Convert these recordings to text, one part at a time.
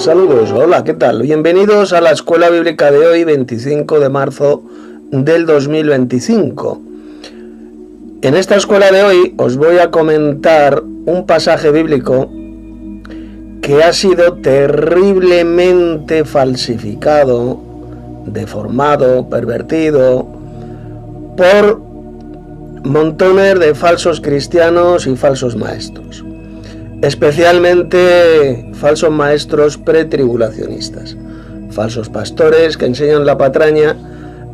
Saludos, hola, ¿qué tal? Bienvenidos a la Escuela Bíblica de hoy, 25 de marzo del 2025. En esta escuela de hoy os voy a comentar un pasaje bíblico que ha sido terriblemente falsificado, deformado, pervertido por montones de falsos cristianos y falsos maestros, especialmente falsos maestros pretribulacionistas, falsos pastores que enseñan la patraña,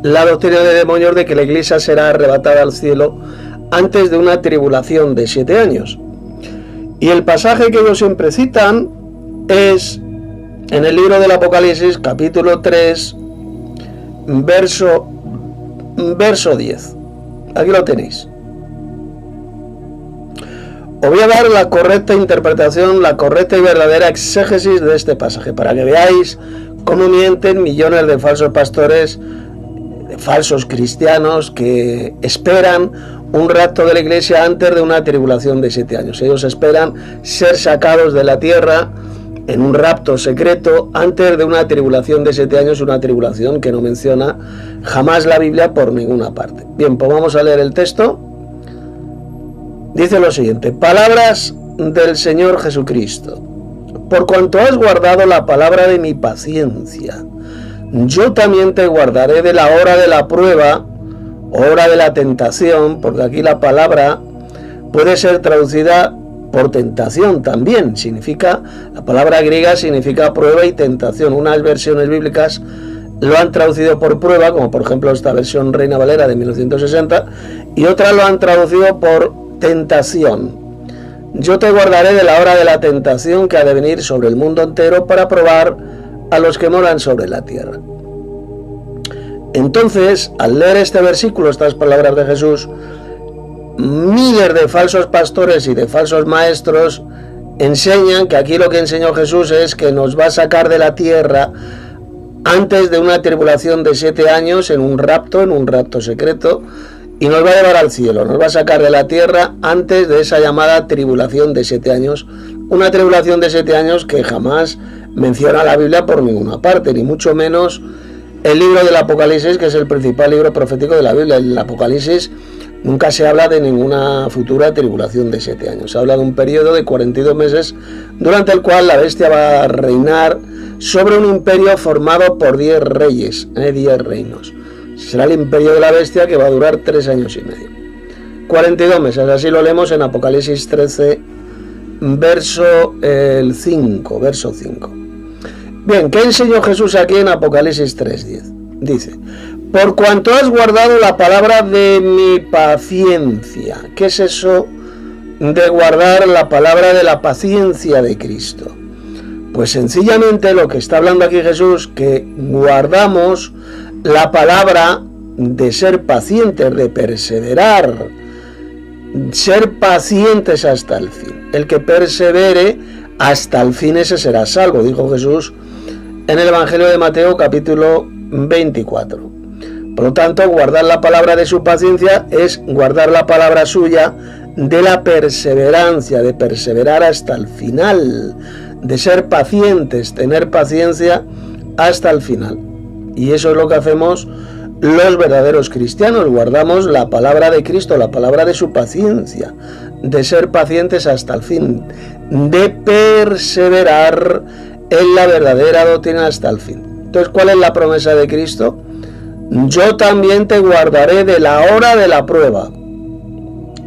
la doctrina de demonios de que la iglesia será arrebatada al cielo antes de una tribulación de 7 años. Y el pasaje que ellos siempre citan es en el libro del Apocalipsis, capítulo 3, verso 10. Aquí lo tenéis. Os voy a dar la correcta interpretación, la correcta y verdadera exégesis de este pasaje, para que veáis cómo mienten millones de falsos pastores, de falsos cristianos que esperan un rapto de la iglesia antes de una tribulación de 7 años. Ellos esperan ser sacados de la tierra en un rapto secreto antes de una tribulación de 7 años, una tribulación que no menciona jamás la Biblia por ninguna parte. Bien, pues vamos a leer el texto. Dice lo siguiente: palabras del Señor Jesucristo. Por cuanto has guardado la palabra de mi paciencia, yo también te guardaré de la hora de la prueba, hora de la tentación, porque aquí la palabra puede ser traducida por tentación también. La palabra griega significa prueba y tentación. Unas versiones bíblicas lo han traducido por prueba, como por ejemplo esta versión Reina Valera de 1960, y otras lo han traducido por tentación. Yo te guardaré de la hora de la tentación que ha de venir sobre el mundo entero para probar a los que moran sobre la tierra. Entonces, al leer este versículo, estas palabras de Jesús, miles de falsos pastores y de falsos maestros enseñan que aquí lo que enseñó Jesús es que nos va a sacar de la tierra antes de una tribulación de 7 años en un rapto secreto, y nos va a llevar al cielo, nos va a sacar de la tierra antes de esa llamada tribulación de 7 años, una tribulación de 7 años que jamás menciona la Biblia por ninguna parte, ni mucho menos el libro del Apocalipsis, que es el principal libro profético de la Biblia. En el Apocalipsis nunca se habla de ninguna futura tribulación de 7 años, se habla de un periodo de 42 meses durante el cual la bestia va a reinar sobre un imperio formado por 10 reyes, 10 reinos. Será el imperio de la bestia, que va a durar 3 años y medio. 42 meses, así lo leemos en Apocalipsis 13, verso 5. Bien, ¿qué enseñó Jesús aquí en Apocalipsis 3:10? Dice: por cuanto has guardado la palabra de mi paciencia. ¿Qué es eso de guardar la palabra de la paciencia de Cristo? Pues sencillamente lo que está hablando aquí Jesús, que guardamos la palabra de ser pacientes, de perseverar, ser pacientes hasta el fin. El que persevere hasta el fin, ese será salvo, dijo Jesús en el Evangelio de Mateo, capítulo 24. Por lo tanto, guardar la palabra de su paciencia es guardar la palabra suya de la perseverancia, de perseverar hasta el final, de ser pacientes, tener paciencia hasta el final. Y eso es lo que hacemos los verdaderos cristianos, guardamos la palabra de Cristo, la palabra de su paciencia, de ser pacientes hasta el fin, de perseverar en la verdadera doctrina hasta el fin. Entonces, ¿cuál es la promesa de Cristo? Yo también te guardaré de la hora de la prueba,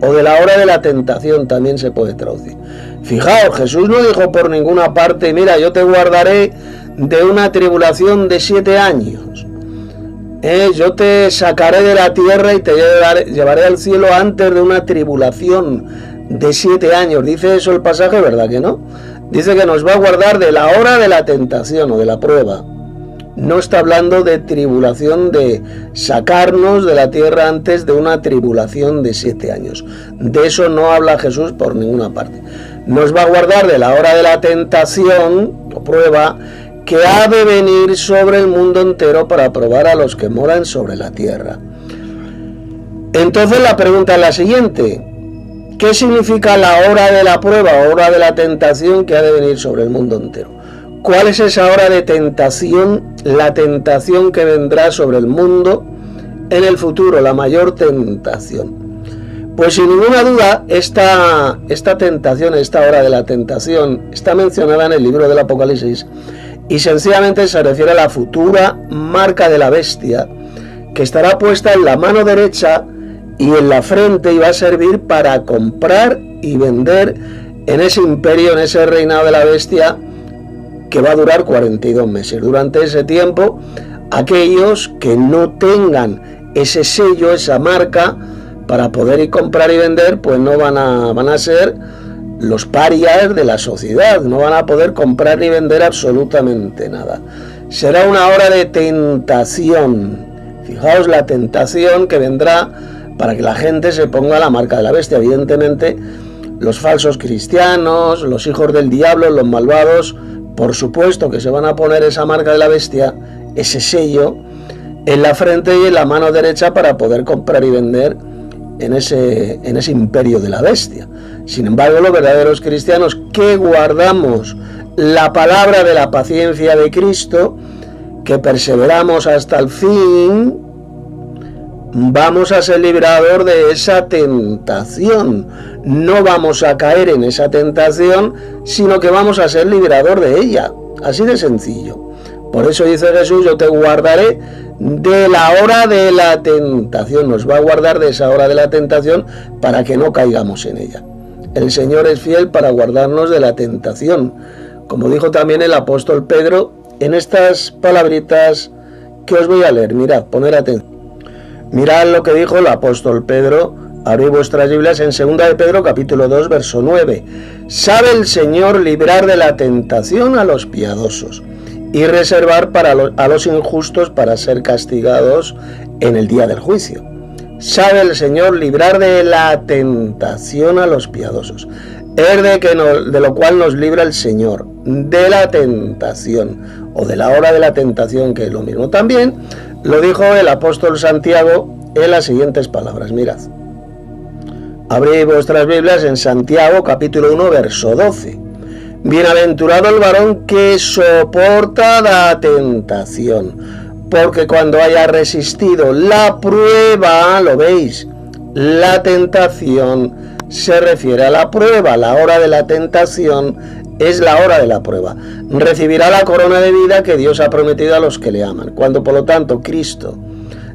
o de la hora de la tentación, también se puede traducir. Fijaos, Jesús no dijo por ninguna parte: mira, yo te guardaré de una tribulación de 7 años. Yo te sacaré de la tierra y te llevaré al cielo antes de una tribulación de 7 años. ¿Dice eso el pasaje? ¿Verdad que no? Dice que nos va a guardar de la hora de la tentación o de la prueba. No está hablando de tribulación, de sacarnos de la tierra antes de una tribulación de 7 años. De eso no habla Jesús por ninguna parte. Nos va a guardar de la hora de la tentación o prueba que ha de venir sobre el mundo entero para probar a los que moran sobre la tierra. Entonces la pregunta es la siguiente: ¿qué significa la hora de la prueba, hora de la tentación que ha de venir sobre el mundo entero? ¿Cuál es esa hora de tentación? La tentación que vendrá sobre el mundo en el futuro, la mayor tentación. Pues sin ninguna duda, esta tentación, esta hora de la tentación, está mencionada en el libro del Apocalipsis y sencillamente se refiere a la futura marca de la bestia, que estará puesta en la mano derecha y en la frente y va a servir para comprar y vender en ese imperio, en ese reinado de la bestia, que va a durar 42 meses. Durante ese tiempo, aquellos que no tengan ese sello, esa marca, para poder ir comprar y vender, pues no van a ser los parias de la sociedad, no van a poder comprar ni vender absolutamente nada. Será una hora de tentación. Fijaos la tentación que vendrá para que la gente se ponga la marca de la bestia. Evidentemente, los falsos cristianos, los hijos del diablo, los malvados, por supuesto que se van a poner esa marca de la bestia, ese sello, en la frente y en la mano derecha para poder comprar y vender en ese imperio de la bestia. Sin embargo, los verdaderos cristianos que guardamos la palabra de la paciencia de Cristo, que perseveramos hasta el fin, vamos a ser librados de esa tentación. No vamos a caer en esa tentación, sino que vamos a ser librador de ella. Así de sencillo. Por eso dice Jesús: yo te guardaré de la hora de la tentación. Nos va a guardar de esa hora de la tentación para que no caigamos en ella. El Señor es fiel para guardarnos de la tentación. Como dijo también el apóstol Pedro en estas palabritas que os voy a leer. Mirad, poned atención. Mirad lo que dijo el apóstol Pedro. Abrid vuestras Biblias en 2 de Pedro capítulo 2 verso 9. Sabe el Señor librar de la tentación a los piadosos y reservar a los injustos para ser castigados en el día del juicio. Sabe el Señor librar de la tentación a los piadosos. Es de lo cual nos libra el Señor, de la tentación, o de la hora de la tentación, que es lo mismo. También lo dijo el apóstol Santiago en las siguientes palabras. Mirad. Abrid vuestras Biblias en Santiago capítulo 1 verso 12. Bienaventurado el varón que soporta la tentación, porque cuando haya resistido la prueba, lo veis, la tentación se refiere a la prueba, la hora de la tentación es la hora de la prueba. Recibirá la corona de vida que Dios ha prometido a los que le aman. Cuando por lo tanto Cristo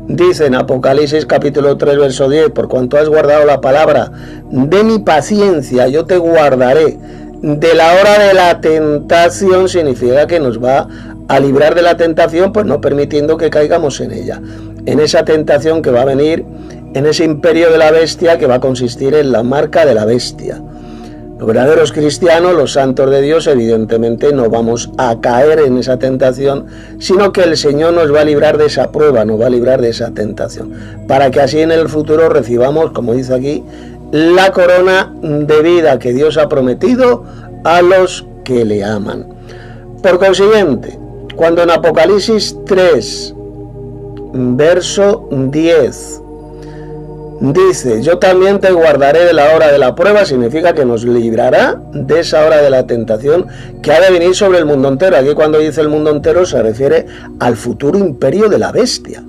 dice en Apocalipsis capítulo 3 verso 10, por cuanto has guardado la palabra de mi paciencia, yo te guardaré de la hora de la tentación, significa que nos va a librar de la tentación, pues no permitiendo que caigamos en ella, en esa tentación que va a venir, en ese imperio de la bestia que va a consistir en la marca de la bestia. Los verdaderos cristianos, los santos de Dios, evidentemente no vamos a caer en esa tentación, sino que el Señor nos va a librar de esa prueba, nos va a librar de esa tentación, para que así en el futuro recibamos, como dice aquí, la corona de vida que Dios ha prometido a los que le aman. Por consiguiente, cuando en Apocalipsis 3, verso 10, dice, yo también te guardaré de la hora de la prueba, significa que nos librará de esa hora de la tentación que ha de venir sobre el mundo entero. Aquí cuando dice el mundo entero se refiere al futuro imperio de la bestia,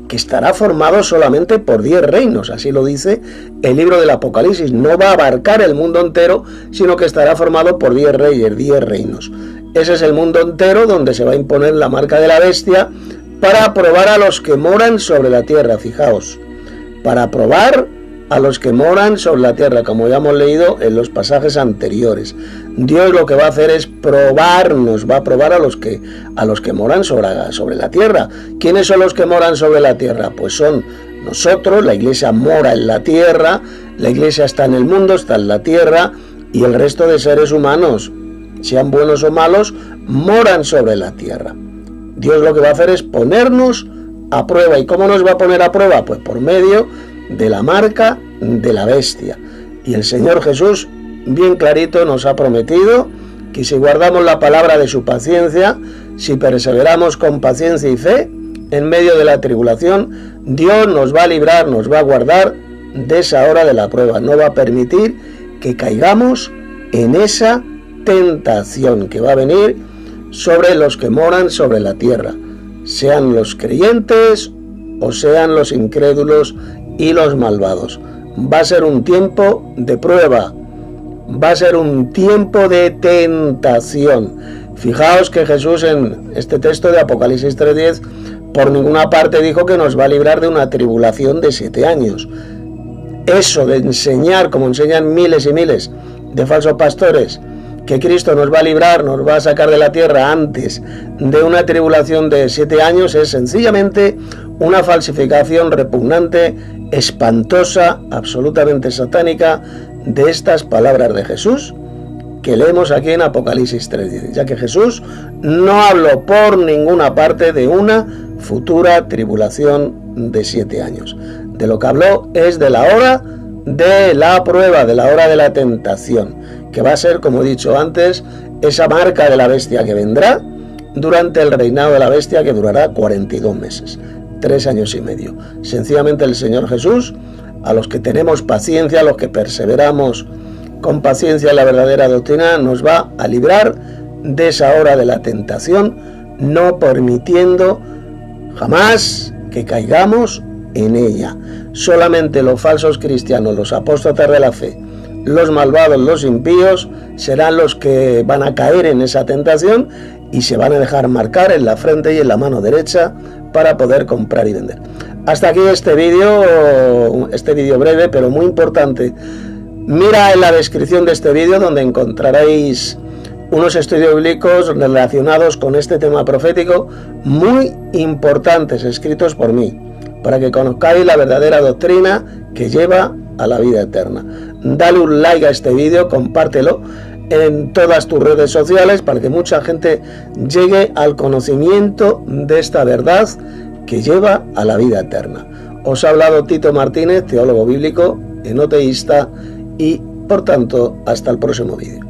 que estará formado solamente por 10 reinos, así lo dice el libro del Apocalipsis. No va a abarcar el mundo entero, sino que estará formado por 10 reyes, 10 reinos. Ese es el mundo entero donde se va a imponer la marca de la bestia para probar a los que moran sobre la tierra. Fijaos, para probar a los que moran sobre la tierra, como ya hemos leído en los pasajes anteriores. Dios lo que va a hacer es probarnos, va a probar a los que moran sobre la tierra. ¿Quiénes son los que moran sobre la tierra? Pues son nosotros, la iglesia mora en la tierra, la iglesia está en el mundo, está en la tierra, y el resto de seres humanos, sean buenos o malos, moran sobre la tierra. Dios lo que va a hacer es ponernos a prueba. ¿Y cómo nos va a poner a prueba? Pues por medio de la marca de la bestia. Y el Señor Jesús bien clarito nos ha prometido que si guardamos la palabra de su paciencia, si perseveramos con paciencia y fe en medio de la tribulación, Dios nos va a librar, nos va a guardar de esa hora de la prueba. No va a permitir que caigamos en esa tentación que va a venir sobre los que moran sobre la tierra, sean los creyentes o sean los incrédulos y los malvados. Va a ser un tiempo de prueba, va a ser un tiempo de tentación. Fijaos que Jesús en este texto de Apocalipsis 3:10 por ninguna parte dijo que nos va a librar de una tribulación de 7 años. Eso de enseñar, como enseñan miles y miles de falsos pastores, que Cristo nos va a librar, nos va a sacar de la tierra antes de una tribulación de 7 años, es sencillamente una falsificación repugnante, espantosa, absolutamente satánica de estas palabras de Jesús que leemos aquí en Apocalipsis 3:10, ya que Jesús no habló por ninguna parte de una futura tribulación de 7 años. De lo que habló es de la hora de la prueba, de la hora de la tentación, que va a ser, como he dicho antes, esa marca de la bestia que vendrá durante el reinado de la bestia, que durará 42 meses, 3 años y medio. Sencillamente el Señor Jesús, a los que tenemos paciencia, a los que perseveramos con paciencia en la verdadera doctrina, nos va a librar de esa hora de la tentación, no permitiendo jamás que caigamos en ella. Solamente los falsos cristianos, los apóstatas de la fe, los malvados, los impíos, serán los que van a caer en esa tentación y se van a dejar marcar en la frente y en la mano derecha para poder comprar y vender. Hasta aquí este vídeo breve pero muy importante. Mira en la descripción de este vídeo donde encontraréis unos estudios bíblicos relacionados con este tema profético muy importantes, escritos por mí, para que conozcáis la verdadera doctrina que lleva a la vida eterna. Dale un like a este vídeo, compártelo en todas tus redes sociales para que mucha gente llegue al conocimiento de esta verdad que lleva a la vida eterna. Os ha hablado Tito Martínez, teólogo bíblico, enoteísta, y por tanto hasta el próximo vídeo.